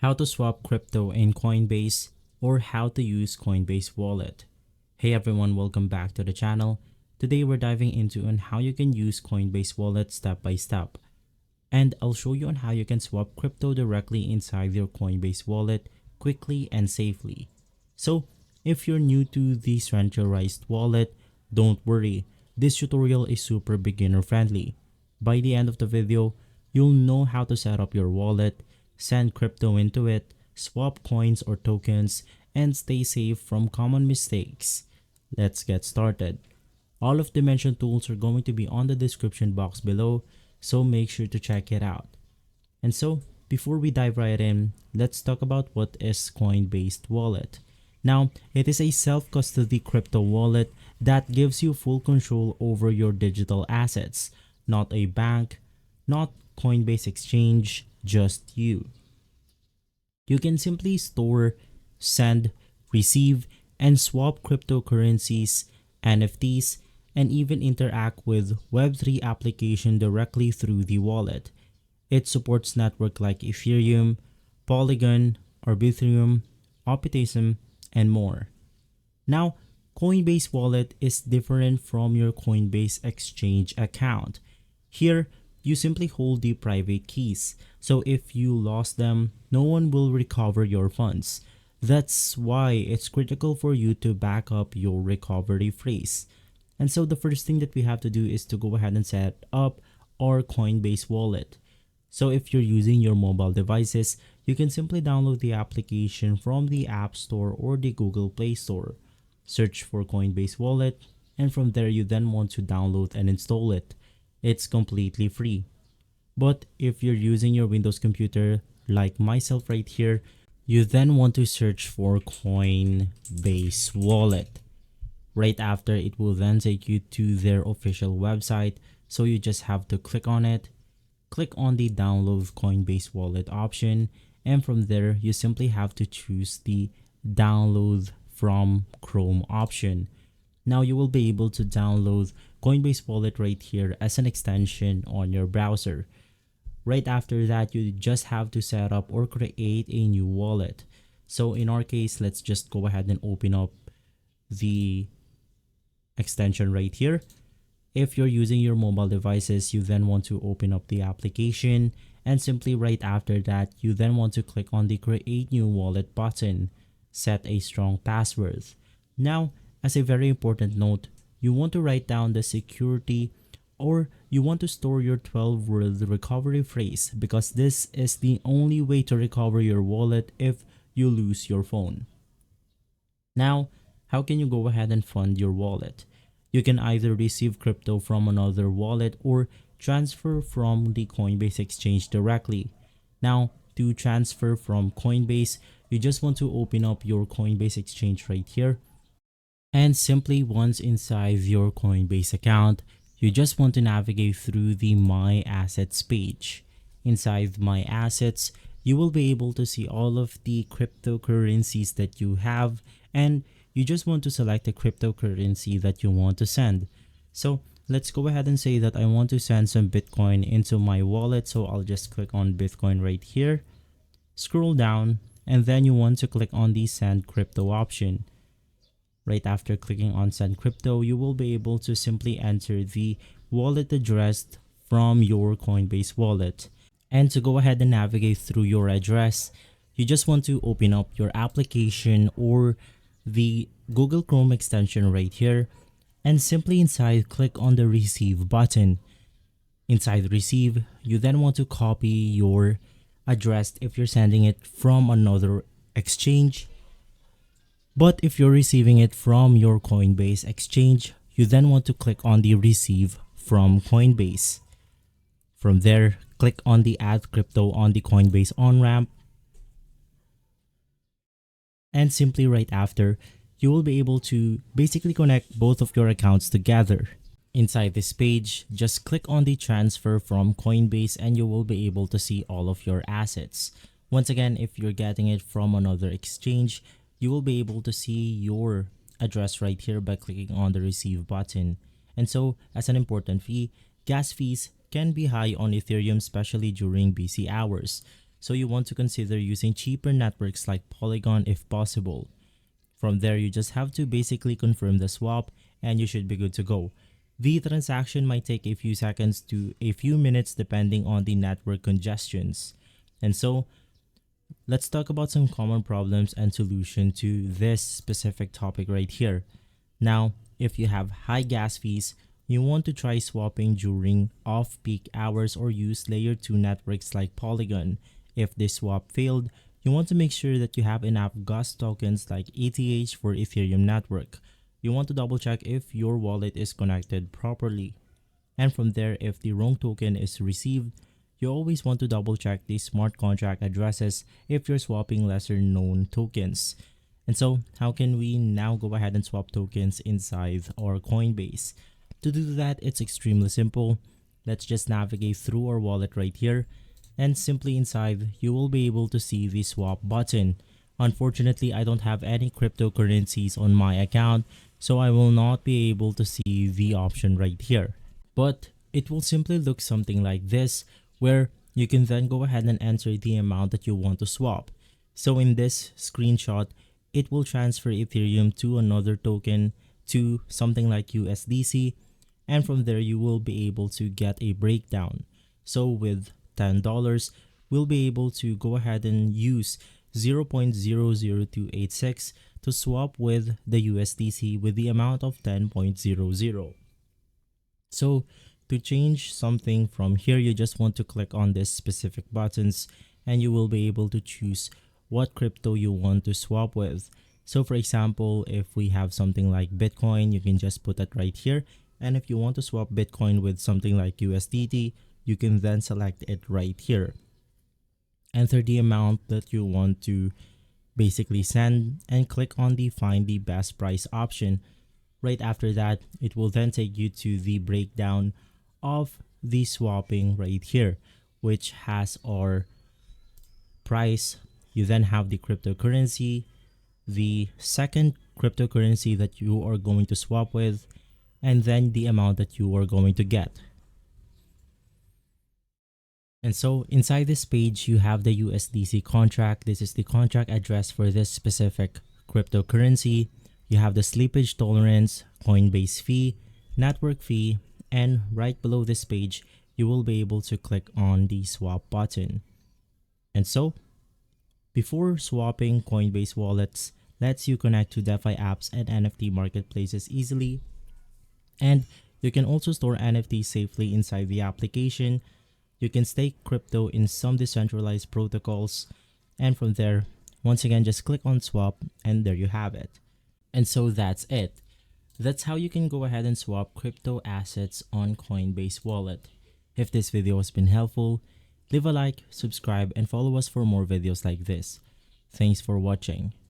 How to swap crypto in Coinbase, or how to use Coinbase Wallet. Hey everyone, welcome back to the channel. Today we're diving into on how you can use Coinbase Wallet step by step. And I'll show you on how you can swap crypto directly inside your Coinbase Wallet quickly and safely. So if you're new to the decentralized wallet, don't worry. This tutorial is super beginner friendly. By the end of the video, you'll know how to set up your wallet, send crypto into it, swap coins or tokens, and stay safe from common mistakes. Let's get started. All of the mentioned tools are going to be on the description box below, so make sure to check it out. And so, before we dive right in, let's talk about what is Coinbase Wallet. Now, it is a self-custody crypto wallet that gives you full control over your digital assets, not a bank, not Coinbase Exchange, just you. You can simply store, send, receive, and swap cryptocurrencies, NFTs, and even interact with Web3 application directly through the wallet. It supports networks like Ethereum, Polygon, Arbitrum, Optimism, and more. Now, Coinbase Wallet is different from your Coinbase Exchange account. Here, you simply hold the private keys, so if you lost them, no one will recover your funds. That's why it's critical for you to back up your recovery phrase. And so the first thing that we have to do is to go ahead and set up our Coinbase Wallet. So if you're using your mobile devices, you can simply download the application from the App Store or the Google Play Store. Search for Coinbase Wallet, and from there you then want to download and install it. It's completely free. But if you're using your Windows computer like myself right here, you then want to search for Coinbase Wallet. Right after, it will then take you to their official website, so you just have to click on it, click on the download Coinbase Wallet option, and from there you simply have to choose the download from Chrome option. Now you will be able to download Coinbase Wallet right here as an extension on your browser. Right after that, you just have to set up or create a new wallet. So in our case, let's just go ahead and open up the extension right here. If you're using your mobile devices, you then want to open up the application, and simply right after that, you then want to click on the create new wallet button. Set a strong password. Now, as a very important note, you want to write down the security, or you want to store your 12-word recovery phrase, because this is the only way to recover your wallet if you lose your phone. Now, how can you go ahead and fund your wallet? You can either receive crypto from another wallet or transfer from the Coinbase Exchange directly. Now, to transfer from Coinbase, you just want to open up your Coinbase Exchange right here. And simply once inside your Coinbase account, you just want to navigate through the My Assets page. Inside My Assets, you will be able to see all of the cryptocurrencies that you have, and you just want to select the cryptocurrency that you want to send. So let's go ahead and say that I want to send some Bitcoin into my wallet, so I'll just click on Bitcoin right here, scroll down, and then you want to click on the Send Crypto option. Right after clicking on Send Crypto, you will be able to simply enter the wallet address from your Coinbase wallet. And to go ahead and navigate through your address, you just want to open up your application or the Google Chrome extension right here, and simply inside click on the Receive button. Inside Receive, you then want to copy your address if you're sending it from another exchange. But if you're receiving it from your Coinbase Exchange, you then want to click on the Receive from Coinbase. From there, click on the Add Crypto on the Coinbase on-ramp. And simply right after, you will be able to basically connect both of your accounts together. Inside this page, just click on the Transfer from Coinbase and you will be able to see all of your assets. Once again, if you're getting it from another exchange, you will be able to see your address right here by clicking on the Receive button. And so, as an important fee, gas fees can be high on Ethereum, especially during busy hours. So you want to consider using cheaper networks like Polygon if possible. From there, you just have to basically confirm the swap and you should be good to go. The transaction might take a few seconds to a few minutes depending on the network congestions. And so, let's talk about some common problems and solution to this specific topic right here. Now, if you have high gas fees, you want to try swapping during off-peak hours or use layer 2 networks like Polygon. If this swap failed, you want to make sure that you have enough gas tokens like ETH for Ethereum network. You want to double check if your wallet is connected properly. And from there, if the wrong token is received, you always want to double check the smart contract addresses if you're swapping lesser known tokens. And so, how can we now go ahead and swap tokens inside our Coinbase? To do that, it's extremely simple. Let's just navigate through our wallet right here, and simply inside, you will be able to see the swap button. Unfortunately, I don't have any cryptocurrencies on my account, so I will not be able to see the option right here. But it will simply look something like this, where you can then go ahead and enter the amount that you want to swap. So in this screenshot, it will transfer Ethereum to another token, to something like USDC, and from there you will be able to get a breakdown. So with $10, we'll be able to go ahead and use 0.00286 to swap with the USDC with the amount of 10.00. So to change something from here, you just want to click on this specific buttons and you will be able to choose what crypto you want to swap with. So for example, if we have something like Bitcoin, you can just put that right here. And if you want to swap Bitcoin with something like USDT, you can then select it right here. Enter the amount that you want to basically send and click on the find the best price option. Right after that, it will then take you to the breakdown of the swapping right here, which has our price. You then have the cryptocurrency, the second cryptocurrency that you are going to swap with, and then the amount that you are going to get. And so inside this page, you have the USDC contract. This is the contract address for this specific cryptocurrency. You have the slippage tolerance, Coinbase fee, network fee, and right below this page, you will be able to click on the swap button. And so, before swapping, Coinbase wallets lets you connect to DeFi apps and NFT marketplaces easily. And you can also store NFTs safely inside the application. You can stake crypto in some decentralized protocols. And from there, once again, just click on swap and there you have it. And so that's it. That's how you can go ahead and swap crypto assets on Coinbase Wallet. If this video has been helpful, leave a like, subscribe, and follow us for more videos like this. Thanks for watching.